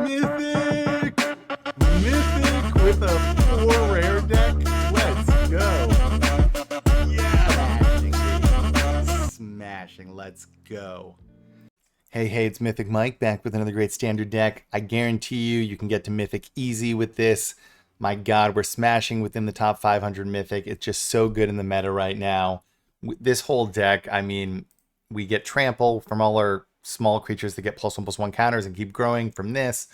Mythic! Mythic with a 4 rare deck. Let's go. Yeah! Smashing. Let's go. Hey, it's Mythic Mike back with another great standard deck. I guarantee you can get to Mythic easy with this. My God, we're smashing within the top 500 Mythic. It's just so good in the meta right now. This whole deck, I mean, we get Trample from all our small creatures that get +1/+1 counters and keep growing from this.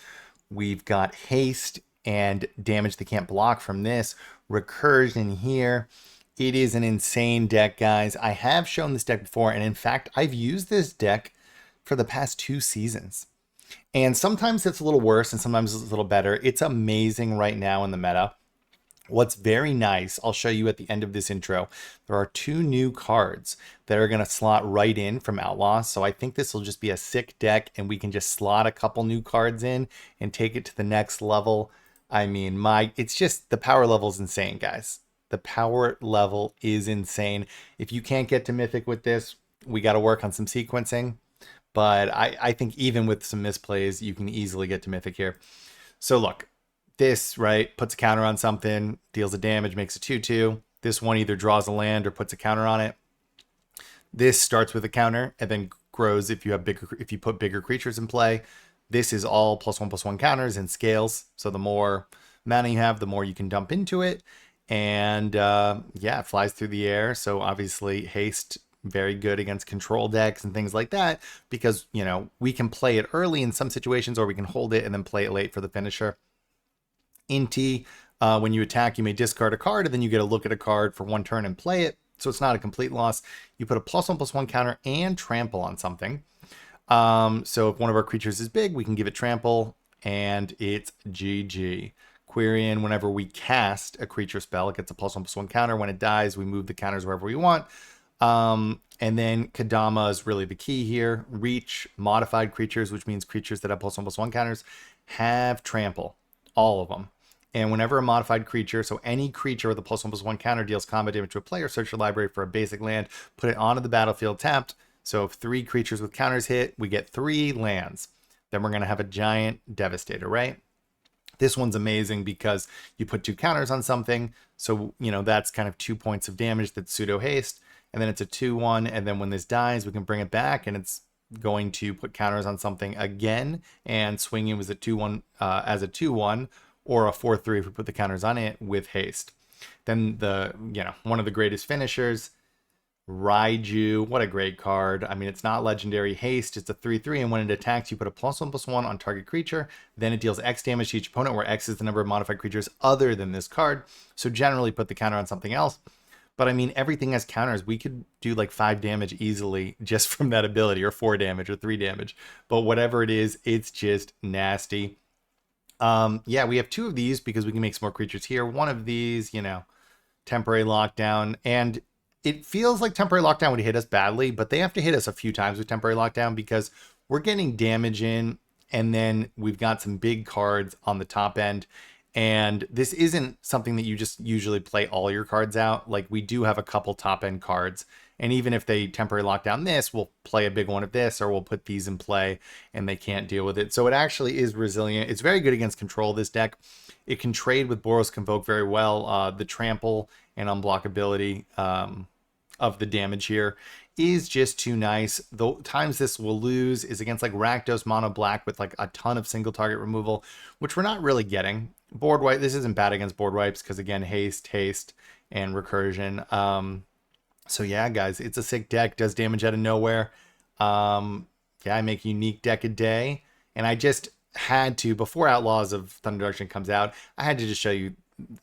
We've got Haste and damage they can't block from this. Recursion here. It is an insane deck, guys. I have shown this deck before, and in fact, I've used this deck for the past 2 seasons. And sometimes it's a little worse and sometimes it's a little better. It's amazing right now in the meta. What's very nice, I'll show you at the end of this intro, there are 2 new cards that are going to slot right in from Outlaws. So I think this will just be a sick deck and we can just slot a couple new cards in and take it to the next level. I mean, it's just, the power level is insane, guys. The power level is insane. If you can't get to Mythic with this, we got to work on some sequencing. But I think even with some misplays, you can easily get to Mythic here. So look, this, right, puts a counter on something, deals a damage, makes a 2/2. This one either draws a land or puts a counter on it. This starts with a counter and then grows if you put bigger creatures in play. This is all +1/+1 counters and scales. So the more mana you have, the more you can dump into it. And yeah, it flies through the air. So obviously haste, very good against control decks and things like that, because, you know, we can play it early in some situations or we can hold it and then play it late for the finisher. Inti, when you attack, you may discard a card and then you get a look at a card for 1 turn and play it. So it's not a complete loss. You put a +1/+1 counter and trample on something. So if one of our creatures is big, we can give it trample and it's GG. Quirion, whenever we cast a creature spell, it gets a +1/+1 counter. When it dies, we move the counters wherever we want. And then Kadama is really the key here. Reach, modified creatures, which means creatures that have +1/+1 counters, have trample, all of them. And whenever a modified creature, so any creature with a +1/+1 counter deals combat damage to a player, search your library for a basic land, put it onto the battlefield tapped. So if 3 creatures with counters hit, we get 3 lands. Then we're going to have a giant devastator, right? This one's amazing because you put 2 counters on something. So, you know, that's kind of 2 points of damage that's pseudo haste. And then it's a 2/1, and then when this dies, we can bring it back, and it's going to put counters on something again and swing you as a 2/1, or a 4/3 if we put the counters on it with haste. Then one of the greatest finishers, Raiju. What a great card. I mean, it's not legendary haste, it's a 3/3, and when it attacks, you put a +1/+1 on target creature. Then it deals X damage to each opponent, where X is the number of modified creatures other than this card. So generally put the counter on something else. But I mean, everything has counters. We could do like 5 damage easily just from that ability, or 4 damage, or 3 damage. But whatever it is, it's just nasty. Yeah, we have 2 of these because we can make some more creatures here. One of these, you know, temporary lockdown. And it feels like temporary lockdown would hit us badly, but they have to hit us a few times with temporary lockdown because we're getting damage in, and then we've got some big cards on the top end. And this isn't something that you just usually play all your cards out. Like, we do have a couple top end cards, and even if they temporary lock down this, we'll play a big one of this, or we'll put these in play and they can't deal with it. So it actually is resilient. It's very good against control, this deck. It can trade with Boros Convoke very well. The trample and unblockability of the damage here is just too nice. The times this will lose is against like Rakdos mono black with like a ton of single target removal, which we're not really getting. Board wipe, this isn't bad against board wipes because, again, haste, and recursion. So yeah, guys, it's a sick deck. Does damage out of nowhere. Yeah, I make a unique deck a day, and I just had to, before Outlaws of Thunder Junction comes out, I had to just show you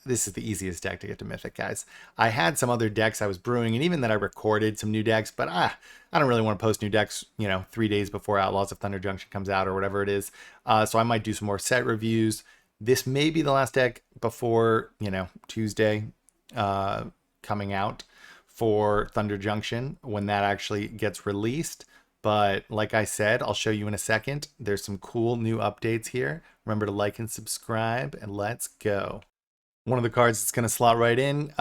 this is the easiest deck to get to Mythic, guys. I had some other decks I was brewing, and even that I recorded some new decks, but I don't really want to post new decks, you know, 3 days before Outlaws of Thunder Junction comes out or whatever it is. So I might do some more set reviews. This may be the last deck before, you know, Tuesday coming out for Thunder Junction when that actually gets released. But like I said, I'll show you in a second. There's some cool new updates here. Remember to like and subscribe, and let's go. One of the cards that's going to slot right in,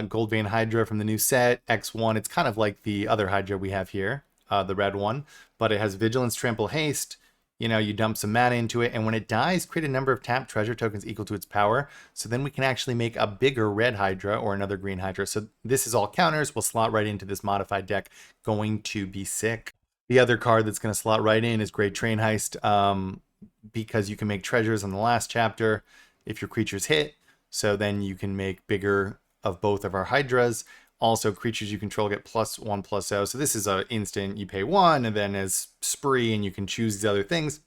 Gold Vein Hydra from the new set, X1. It's kind of like the other Hydra we have here, the red one, but it has Vigilance, Trample, Haste. You know, you dump some mana into it, and when it dies, create a number of tapped treasure tokens equal to its power. So then we can actually make a bigger red Hydra or another green Hydra. So this is all counters. We'll slot right into this modified deck. Going to be sick. The other card that's going to slot right in is Great Train Heist, because you can make treasures in the last chapter if your creatures hit. So then you can make bigger of both of our Hydras. Also, creatures you control get +1/+0. So this is an instant. You pay 1, and then as spree, and you can choose these other things.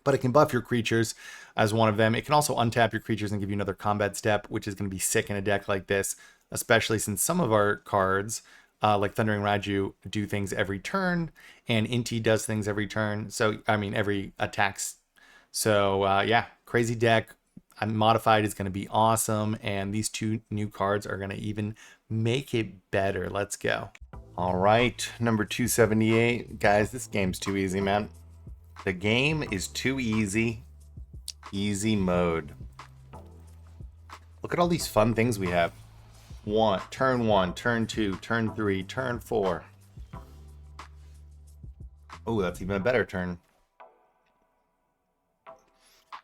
But it can buff your creatures as one of them. It can also untap your creatures and give you another combat step, which is going to be sick in a deck like this, especially since some of our cards, like Thundering Raju, do things every turn, and Inti does things every turn. So, I mean, every attacks. So, yeah, crazy deck. Modified is going to be awesome, and these two new cards are going to even make it better. Let's go. All right, number 278. Guys, this game's too easy, man. The game is too easy. Easy mode. Look at all these fun things we have. Turn 1, turn 2, turn 3, turn 4. Oh, that's even a better turn.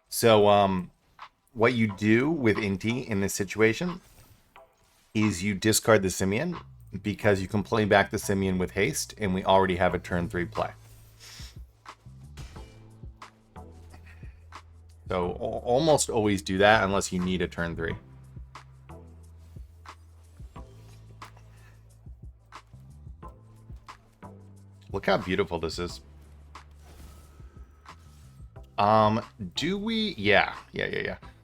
So, what you do with Inti in this situation is you discard the Simian because you can play back the Simian with haste, and we already have a turn 3 play. So almost always do that unless you need a turn 3. Look how beautiful this is. Do we? Yeah.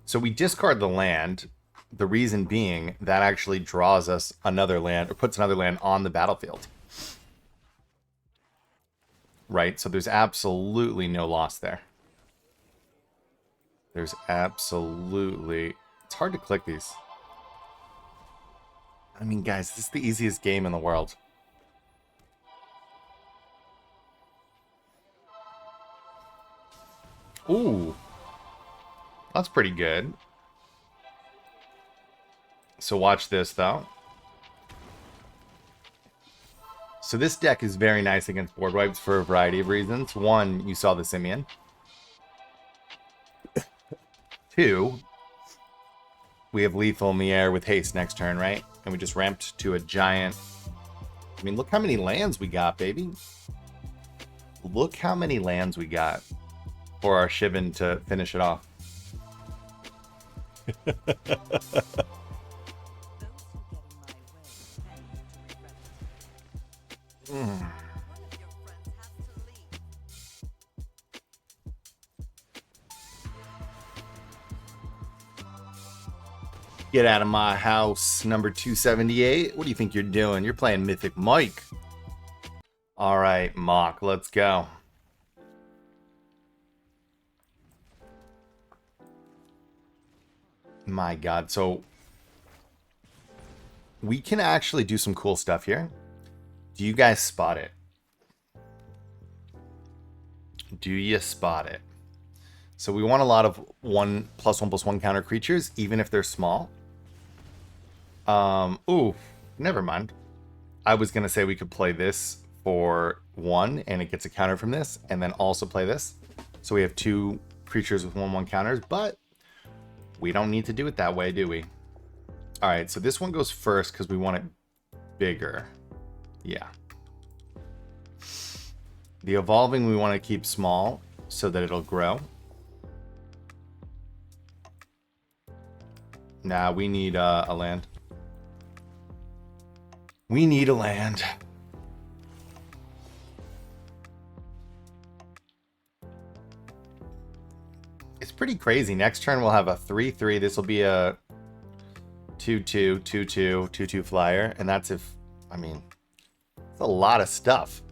So we discard the land. The reason being that actually draws us another land, or puts another land on the battlefield. Right? So there's absolutely no loss there. There's absolutely... It's hard to click these. I mean, guys, this is the easiest game in the world. Ooh. That's pretty good. So watch this, though. So this deck is very nice against board wipes for a variety of reasons. One, you saw the Simian. 2, we have lethal in the air with haste next turn, right? And we just ramped to a giant... I mean, look how many lands we got, baby. Look how many lands we got for our Shivan to finish it off. Get out of my house, number 278. What do you think you're doing? You're playing Mythic Mike. All right, Mock, let's go. My God, so we can actually do some cool stuff here. Do you guys spot it? Do you spot it? So we want a lot of 1+1/+1 counter creatures, even if they're small. Ooh, never mind. I was gonna say we could play this for 1, and it gets a counter from this, and then also play this. So we have 2 creatures with 1/1 counters, but we don't need to do it that way, do we? All right, so this one goes first because we want it bigger. Yeah. The evolving we want to keep small so that it'll grow. Nah, we need a land. We need a land. It's pretty crazy. Next turn we'll have a 3/3. This will be a 2/2, 2/2, 2/2 flyer. And that's if, I mean, it's a lot of stuff.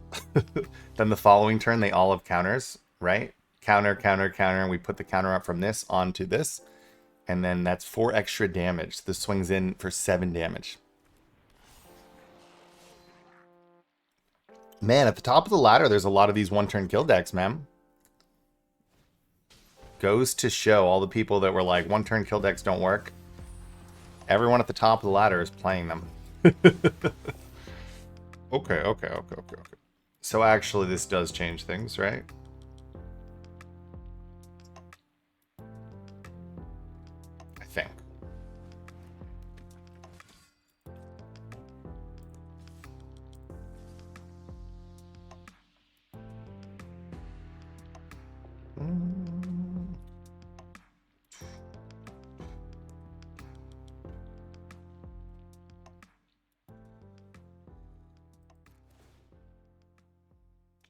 Then the following turn, they all have counters, right? Counter, counter, counter. And we put the counter up from this onto this. And then that's 4 extra damage. This swings in for 7 damage. Man, at the top of the ladder, there's a lot of these one-turn kill decks, man. Goes to show all the people that were like, one-turn kill decks don't work. Everyone at the top of the ladder is playing them. Okay. So actually, this does change things, right? think.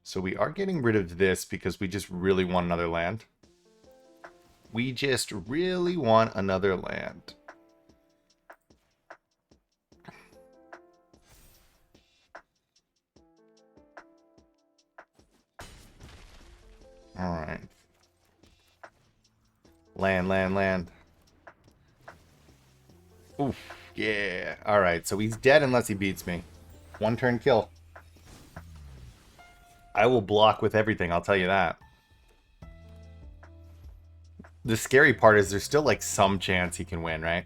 So we are getting rid of this because we just really want another land. We just really want another land. All right. Land, land, land. Oof, yeah. All right, so he's dead unless he beats me. One turn kill. I will block with everything, I'll tell you that. The scary part is there's still like some chance he can win, right?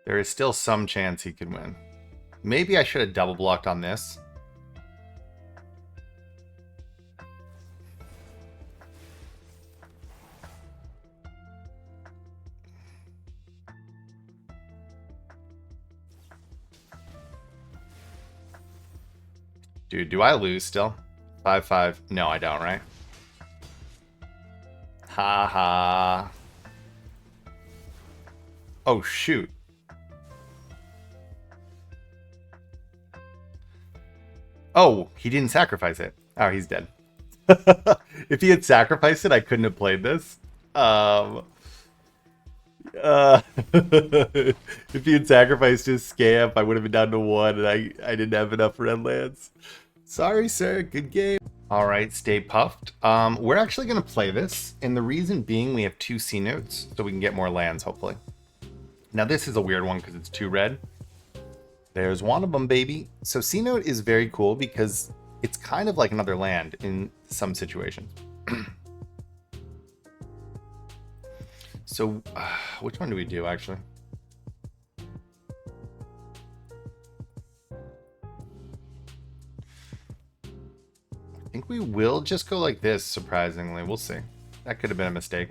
There is still some chance he could win. Maybe I should have double blocked on this. Dude, do I lose still? 5-5. No, I don't, right? Ha ha. Oh, shoot. Oh, he didn't sacrifice it. Oh, he's dead. If he had sacrificed it, I couldn't have played this. If he had sacrificed his scamp, I would have been down to 1, and I didn't have enough red lands. Sorry, sir. Good game. All right, stay puffed. We're actually going to play this, and the reason being we have 2 C notes, so we can get more lands, hopefully. Now, this is a weird one because it's 2 red. There's one of them, baby. So C note is very cool because it's kind of like another land in some situations. So, which one do we do, actually? I think we will just go like this, surprisingly. We'll see. That could have been a mistake.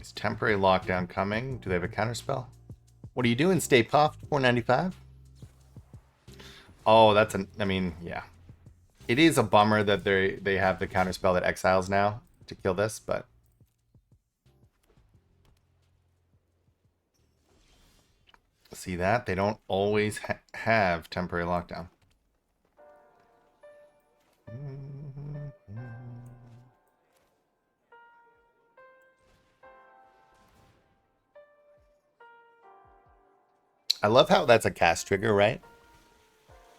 Is temporary lockdown coming? Do they have a counterspell? What are you doing? Stay puffed, 495? Oh, that's an... I mean, yeah. It is a bummer that they have the counterspell that exiles now to kill this, but... See that? They don't always have temporary lockdown. I love how that's a cast trigger, right?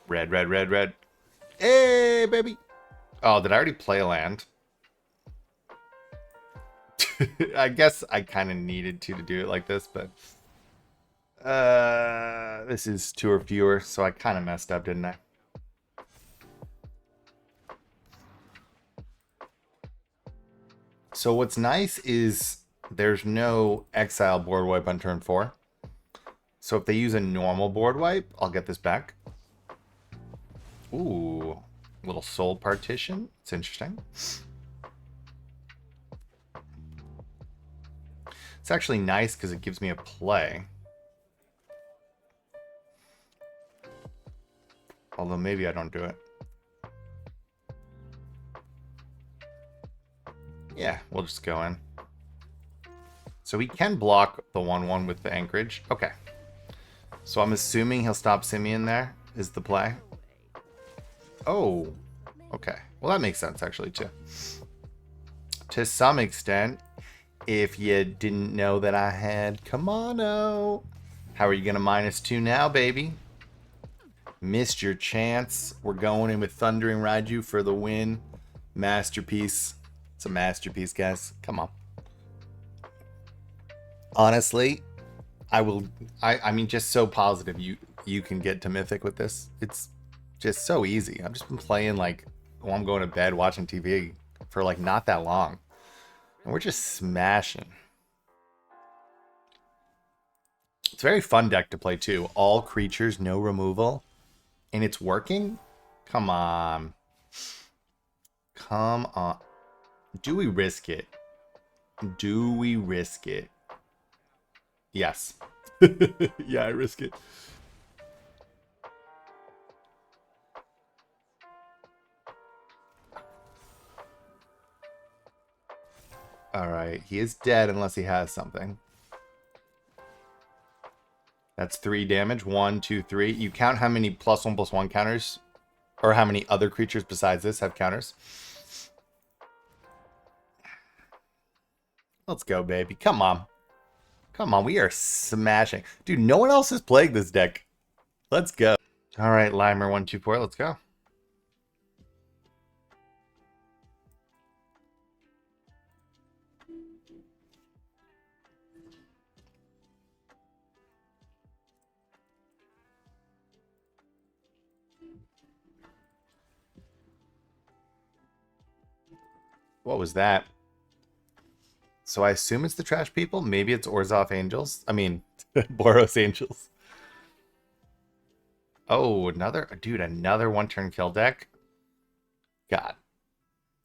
Red, red, red, red. Hey, baby! Oh, did I already play a land? I guess I kind of needed to do it like this, but... this is 2 or fewer, so I kind of messed up, didn't I? So what's nice is there's no exile board wipe on turn 4. So if they use a normal board wipe, I'll get this back. Ooh, little soul partition. It's interesting. It's actually nice because it gives me a play. Although maybe I don't do it. Yeah, we'll just go in. So he can block the 1/1 with the anchorage. Okay. So I'm assuming he'll stop Simeon there, is the play. Oh, okay. Well, that makes sense, actually, too. To some extent, if you didn't know that I had Kamano. How are you going to -2 now, baby? Missed your chance. We're going in with Thundering Raiju for the win. Masterpiece. It's a masterpiece, guys. Come on. Honestly, I mean, just so positive you can get to Mythic with this. It's just so easy. I've just been playing like while I'm going to bed, watching TV for like not that long. And we're just smashing. It's a very fun deck to play too. All creatures, no removal. And it's working? Come on. Come on. Do we risk it? Do we risk it? Yes. Yeah, I risk it. Alright, he is dead unless he has something. That's 3 damage. 1, 2, 3. You count how many +1/+1 counters, or how many other creatures besides this have counters. Let's go, baby. Come on. Come on, we are smashing. Dude, no one else is playing this deck. Let's go. Alright, Limer124, let's go. What was that? So I assume it's the trash people. Maybe it's Orzhov Angels. I mean, Boros Angels. Oh, another... Dude, another one-turn kill deck? God.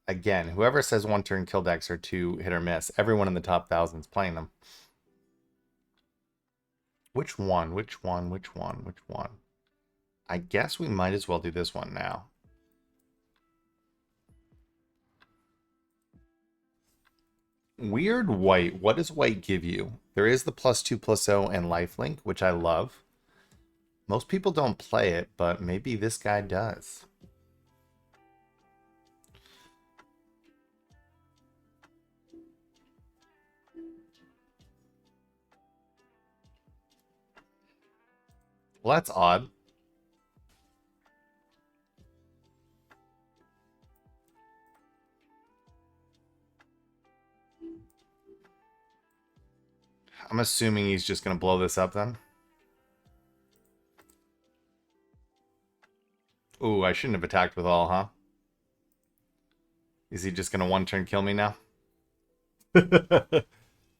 Again, whoever says one-turn kill decks are too hit or miss. Everyone in the top 1,000 is playing them. Which one? Which one? Which one? Which one? I guess we might as well do this one now. Weird white. What does white give you? There is the +2/+0 and lifelink, which I love. Most people don't play it, but maybe this guy does. Well, that's odd. I'm assuming he's just going to blow this up then. Ooh, I shouldn't have attacked with all, huh? Is he just going to one-turn kill me now?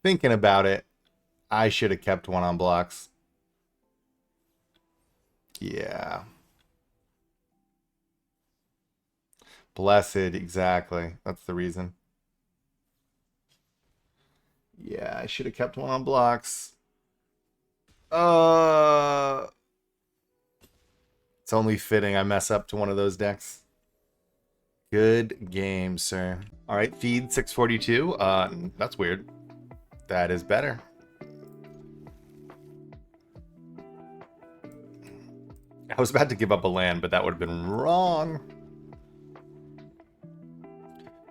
Thinking about it, I should have kept one on blocks. Yeah. Blessed, exactly. That's the reason. Yeah, I should have kept one on blocks. It's only fitting I mess up to one of those decks. Good game, sir. All right, feed 642. That's weird. That is better. I was about to give up a land, but that would have been wrong.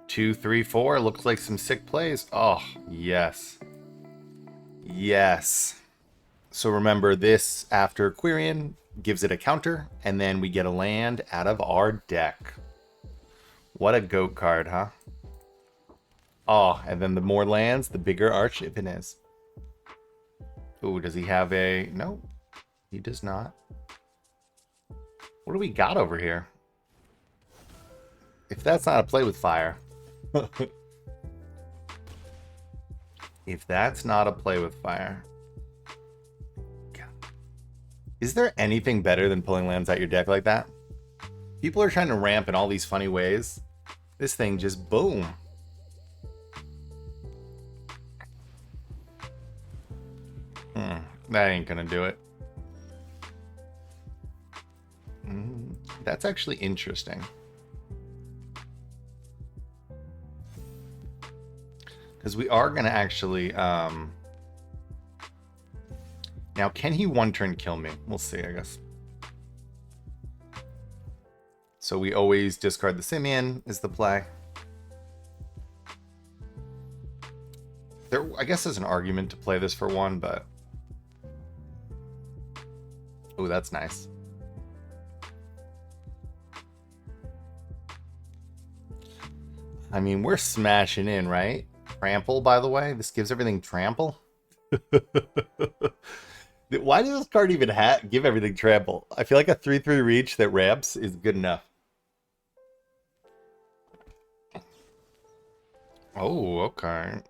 2, 3, 4. Looks like some sick plays. Oh, yes. Yes. So remember, this after Quirion gives it a counter, and then we get a land out of our deck. What a goat card, huh? Oh, and then the more lands, the bigger our shipping is. Ooh, does he have a... No, he does not. What do we got over here? If that's not a play with fire. If that's not a play with fire. God. Is there anything better than pulling lands out your deck like that? People are trying to ramp in all these funny ways. This thing just boom. That ain't gonna do it. That's actually interesting. Because we are gonna actually now, can he one-turn kill me? We'll see, I guess. So we always discard the Simian is the play. There, I guess there's an argument to play this for one, but... Oh, that's nice. I mean, we're smashing in, right? Trample, by the way. This gives everything trample. Why does this card even give everything trample? I feel like a 3/3 reach that ramps is good enough. Oh, okay.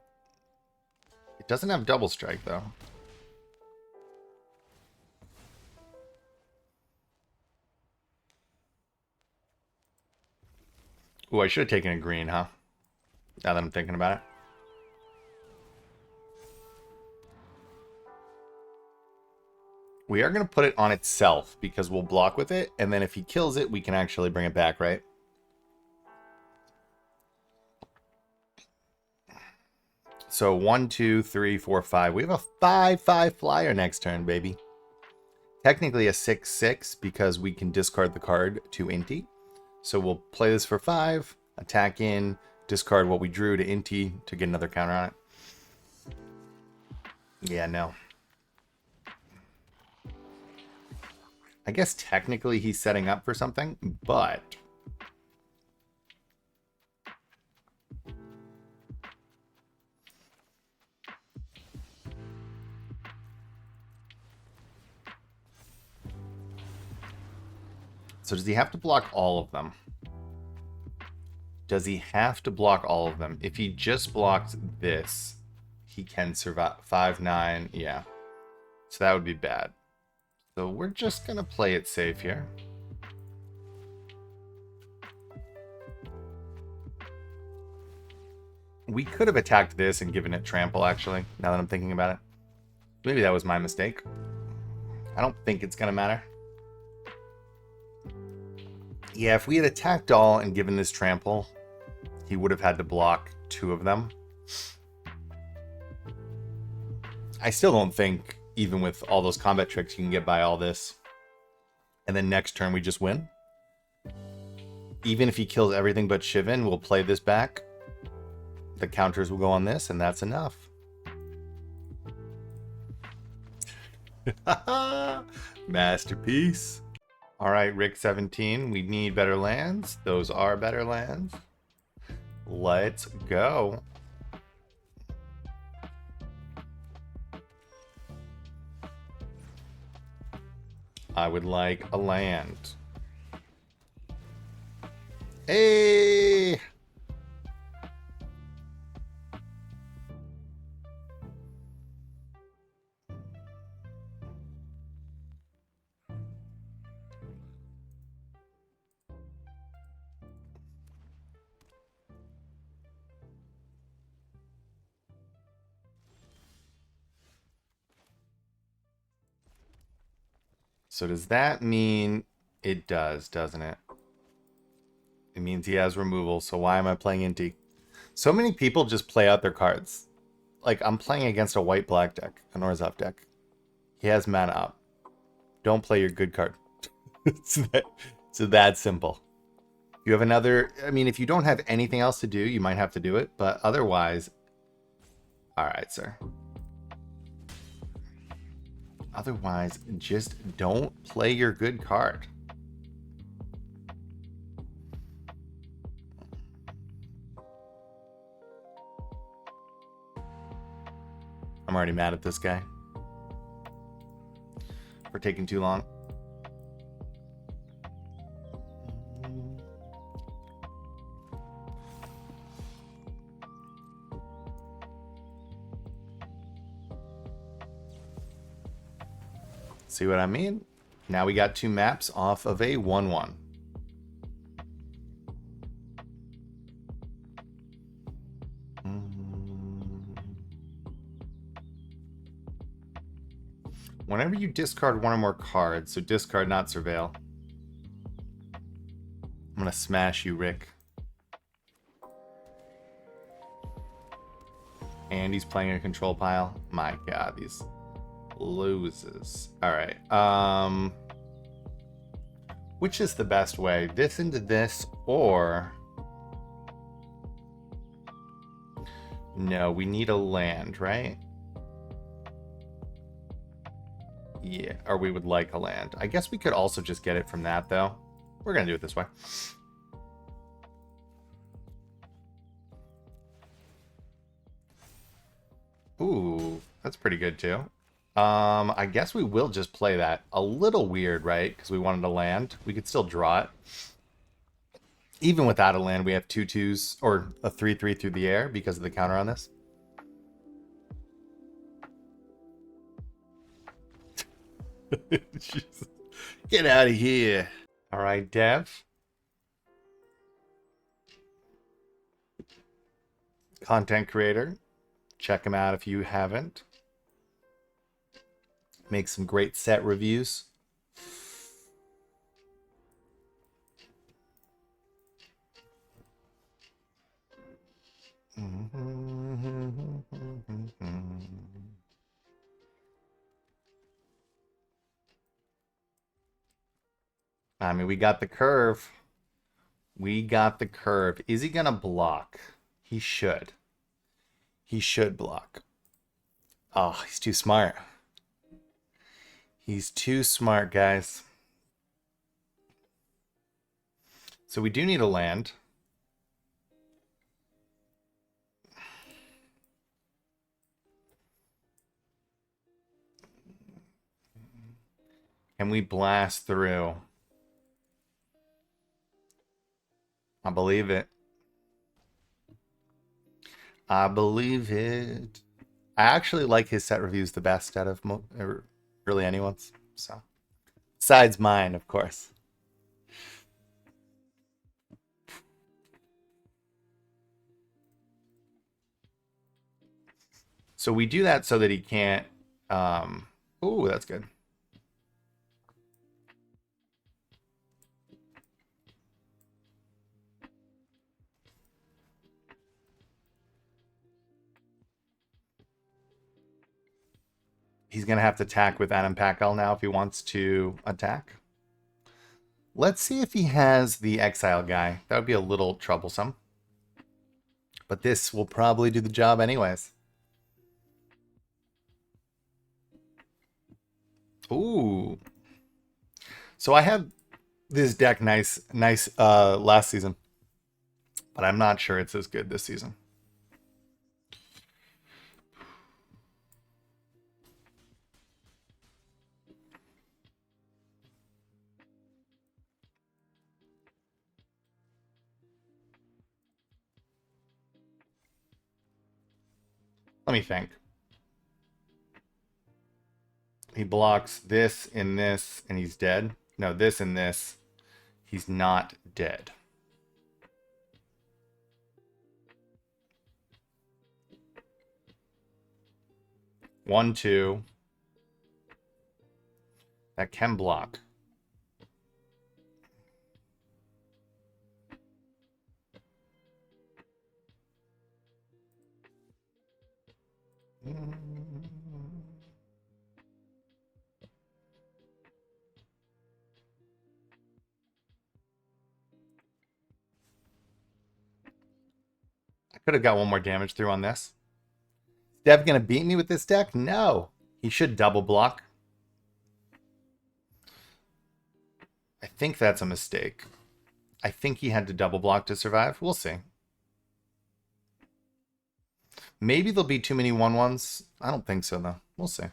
It doesn't have double strike, though. Ooh, I should have taken a green, huh? Now that I'm thinking about it. We are going to put it on itself because we'll block with it, and then if he kills it, we can actually bring it back, right? So 1, 2, 3, 4, 5. We have a 5/5 flyer next turn, baby. Technically a 6/6 because we can discard the card to Inti. So we'll play this for 5, attack in, discard what we drew to Inti to get another counter on it. Yeah, no. I guess technically he's setting up for something, but... So does he have to block all of them? Does he have to block all of them? If he just blocked this, he can survive 5/9. Yeah. So that would be bad. So we're just going to play it safe here. We could have attacked this and given it trample, actually, now that I'm thinking about it. Maybe that was my mistake. I don't think it's going to matter. Yeah, if we had attacked all and given this trample, he would have had to block 2 of them. I still don't think, even with all those combat tricks, you can get by all this. And then next turn we just win. Even if he kills everything but Shivan, we'll play this back. The counters will go on this, and that's enough. Masterpiece. All right, Rick 17, we need better lands. Those are better lands. Let's go. I would like a land. Hey! So does that mean it does, doesn't it? It means he has removal, so why am I playing Inti? So many people just play out their cards. Like, I'm playing against a white-black deck, an Orzhov deck. He has mana up. Don't play your good card. it's that simple. You have another... I mean, if you don't have anything else to do, you might have to do it, but otherwise... Alright, sir. Otherwise, just don't play your good card. I'm already mad at this guy for taking too long. See what I mean? Now we got 2 maps off of a 1/1. Whenever you discard 1 or more cards, so discard, not surveil. I'm gonna smash you, Rick. And he's playing a control pile. My god, these loses. Alright. Which is the best way? This into this, or... No, we need a land, right? Yeah, or we would like a land. I guess we could also just get it from that, though. We're gonna do it this way. Ooh, that's pretty good too. I guess we will just play that. A little weird, right? Because we wanted to land. We could still draw it. Even without a land, we have 2/2s or a 3/3 through the air because of the counter on this. Get out of here. All right, Dev. Content creator. Check him out if you haven't. Make some great set reviews. I mean, we got the curve. We got the curve. Is he going to block? He should. He should block. Oh, he's too smart. He's too smart, guys. So we do need a land. Can we blast through? I believe it. I believe it. I actually like his set reviews the best out of really anyone's. So, besides mine, of course. So we do that so that he can't. Ooh, that's good. He's going to have to attack with Adam Packell now if he wants to attack. Let's see if he has the Exile guy. That would be a little troublesome. But this will probably do the job anyways. Ooh. So I had this deck nice last season. But I'm not sure it's as good this season. Let me think. He blocks this and this, and he's dead. No, this and this. He's not dead. One, two. That can block. I could have got one more damage through on this. Is Dev going to beat me with this deck? No. He should double block. I think that's a mistake. I think he had to double block to survive. We'll see. Maybe there'll be too many 1/1s. I don't think so, though. We'll see.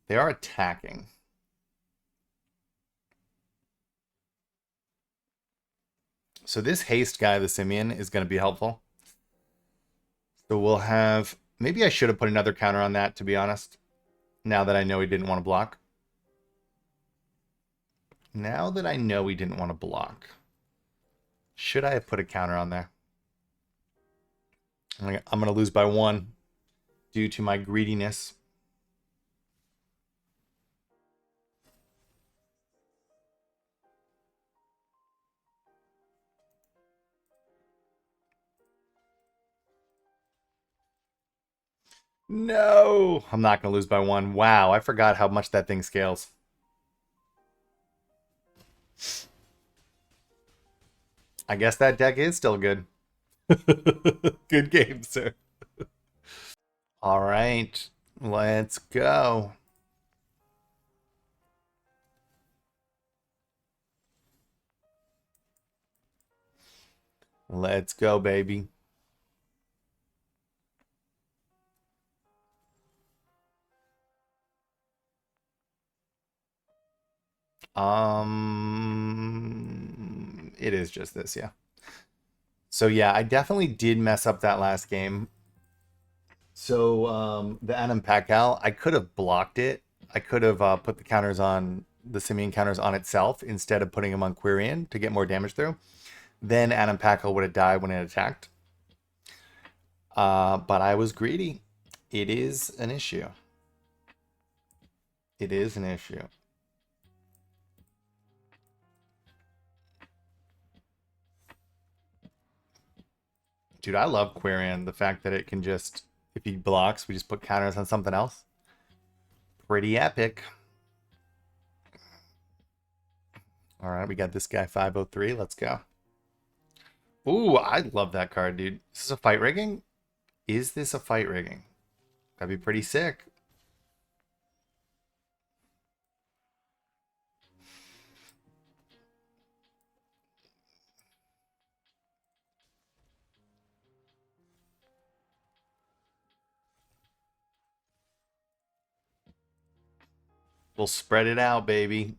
They are attacking. So this haste guy, the Simeon, is going to be helpful. So we'll have... Maybe I should have put another counter on that, to be honest. Now that I know he didn't want to block. Now that I know he didn't want to block. Should I have put a counter on there? I'm going to lose by 1 due to my greediness. No! I'm not going to lose by 1. Wow, I forgot how much that thing scales. I guess that deck is still good. Good game, sir. All right, let's go. Let's go, baby. It is just this, yeah. So yeah, I definitely did mess up that last game. So the Anam Pakal, I could have blocked it. I could have put the counters on the Simeon counters on itself instead of putting them on Quirion to get more damage through. Then Anam Pakal would have died when it attacked. But I was greedy. It is an issue. It is an issue. Dude, I love Quirion. The fact that it can just, if he blocks, we just put counters on something else. Pretty epic. All right, we got this guy 503. Let's go. Ooh, I love that card, dude. Is this a fight rigging? Is this a fight rigging? That'd be pretty sick. We'll spread it out, baby.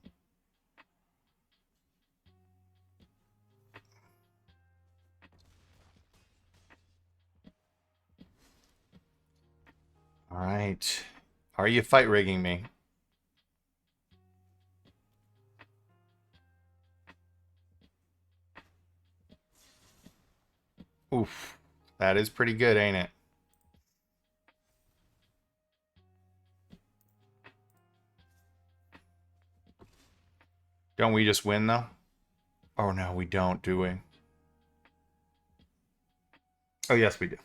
All right. Are you fight rigging me? Oof. That is pretty good, ain't it? Don't we just win, though? Oh, no, we don't, do we? Oh, yes, we do.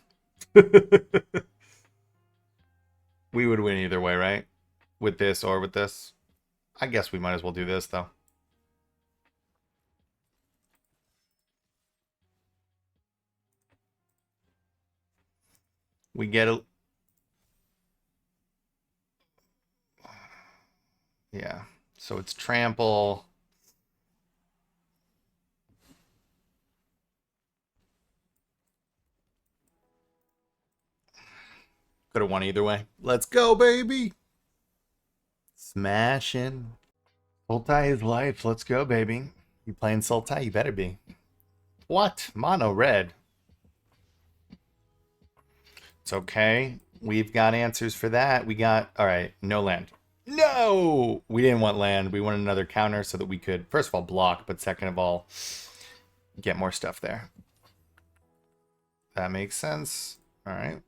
We would win either way, right? With this or with this. I guess we might as well do this, though. We get a... Yeah. So it's trample. Could have won either way. Let's go, baby. Smashing. Sultai is life. Let's go, baby. You playing Sultai? You better be. What? Mono red. It's okay. We've got answers for that. We got... All right. No land. No! We didn't want land. We wanted another counter so that we could, first of all, block, but second of all, get more stuff there. That makes sense. All right.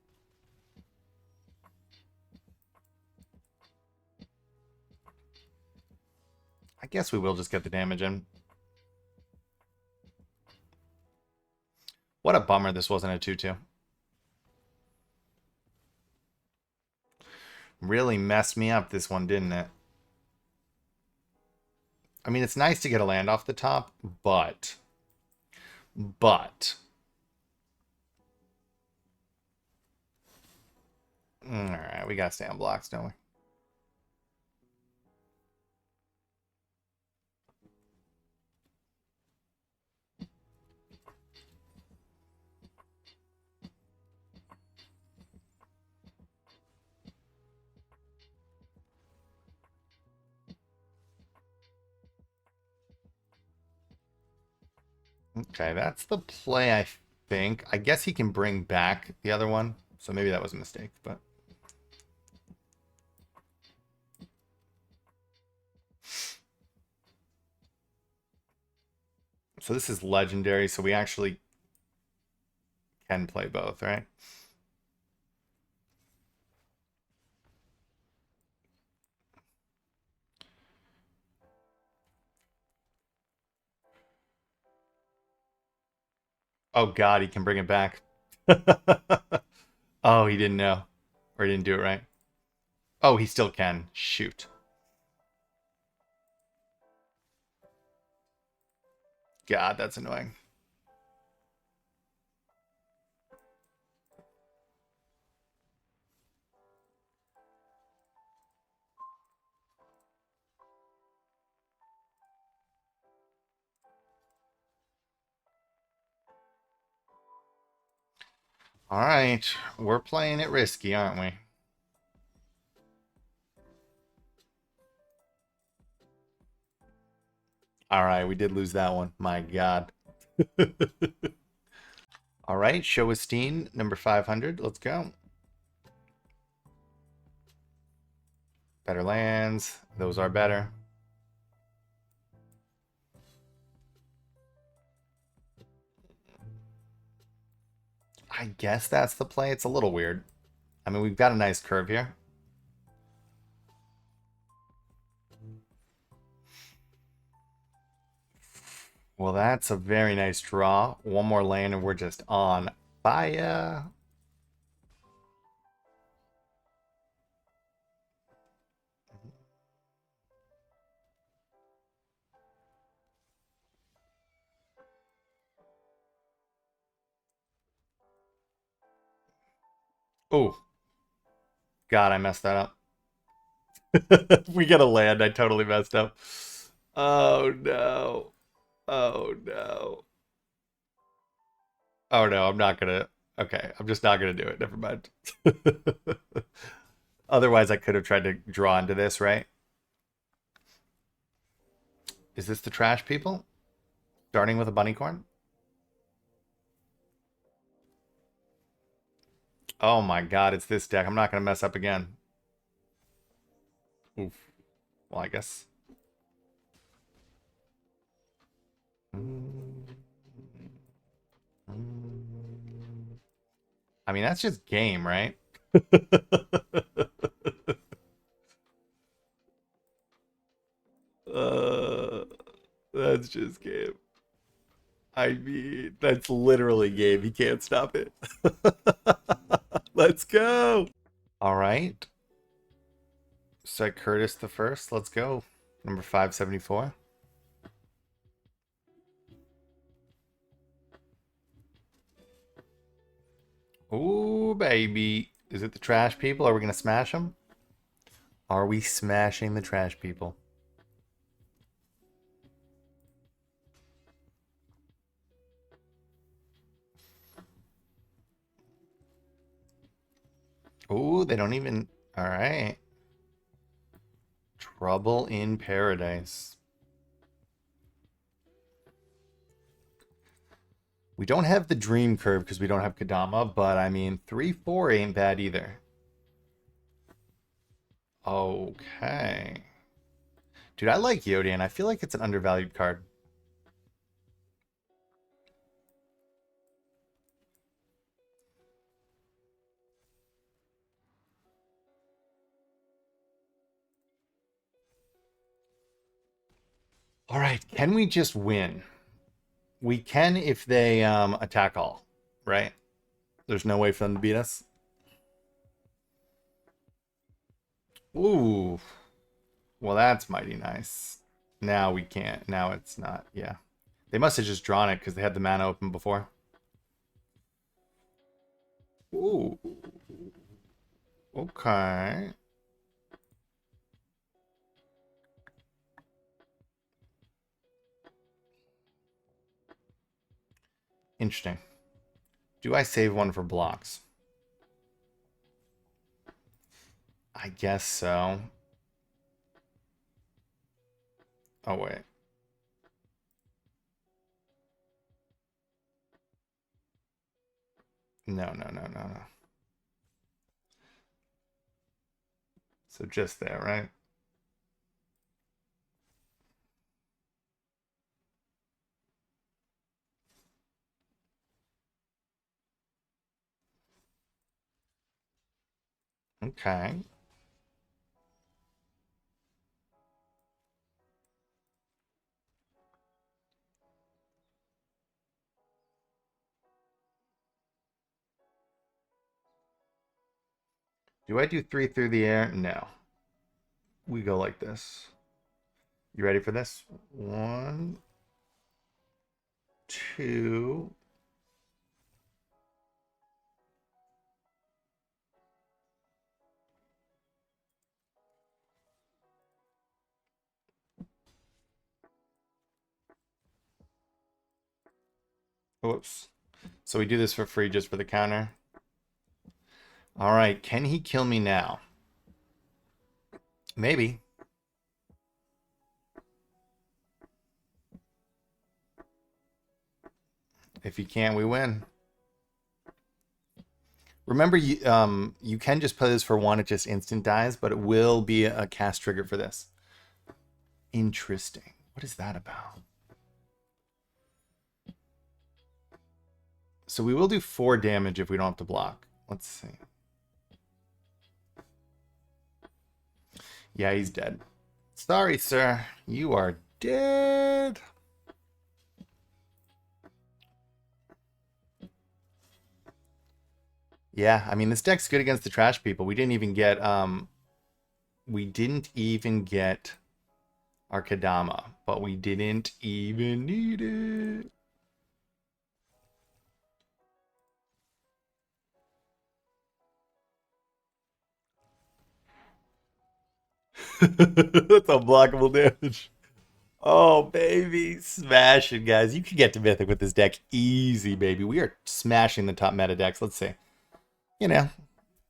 I guess we will just get the damage in. What a bummer this wasn't a 2-2. Really messed me up, this one, didn't it? I mean, it's nice to get a land off the top, but... Alright, we gotta stay on blocks, don't we? Okay, that's the play, I think. I guess he can bring back the other one, so maybe that was a mistake, but... So this is legendary, so we actually can play both, right? Oh god, he can bring it back. Oh, he didn't know. Or he didn't do it right. Oh, he still can. Shoot. God, that's annoying. All right, we're playing it risky, aren't we? All right, we did lose that one. My God. All right, Show Esteem, number 500. Let's go. Better lands. Those are better. I guess that's the play. It's a little weird. I mean, we've got a nice curve here. Well, that's a very nice draw. One more land and we're just on fire. Oh, God, I messed that up. We got a land. I totally messed up. Oh, no. Oh, no. Oh, no, I'm not gonna. Okay, I'm just not gonna do it. Never mind. Otherwise, I could have tried to draw into this, right? Is this the trash people? Starting with a bunny corn? Oh my God, it's this deck. I'm not gonna mess up again. Oof. Well, I guess. I mean, that's just game, right? uh, that's just game. I mean, that's literally game. He can't stop it. Let's go. All right. Set Curtis the first. Let's go. Number 574. Ooh, baby. Is it the trash people? Are we going to smash them? Are we smashing the trash people? Ooh, they don't even... All right. Trouble in Paradise. We don't have the Dream Curve because we don't have Kadama, but I mean, 3-4 ain't bad either. Okay. Dude, I like Yodian. I feel like it's an undervalued card. All right, can we just win? We can if they attack all, right? There's no way for them to beat us. Ooh. Well, that's mighty nice. Now we can't. Now it's not. Yeah. They must have just drawn it because they had the mana open before. Ooh. Okay. Interesting. Do I save one for blocks? I guess so. Oh, wait. No, no, no, no, no. So just there, right? Okay. Do I do 3 through the air? No. We go like this. You ready for this? 1, 2. Whoops. So we do this for free just for the counter. All right. Can he kill me now? Maybe. If you can't, we win. Remember, you can just play this for one. It just instant dies, but it will be a cast trigger for this. Interesting. What is that about? So we will do 4 damage if we don't have to block. Let's see. Yeah, he's dead. Sorry, sir. You are dead. Yeah, I mean, this deck's good against the trash people. We didn't even get our Kadama, but we didn't even need it. That's unblockable damage. Oh, baby. Smashing, guys. You can get to Mythic with this deck easy, baby. We are smashing the top meta decks. Let's see. You know,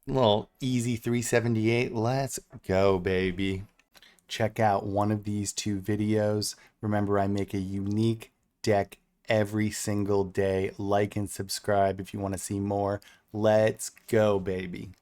a little easy 378. Let's go, baby. Check out one of these 2 videos. Remember, I make a unique deck every single day. Like and subscribe if you want to see more. Let's go, baby.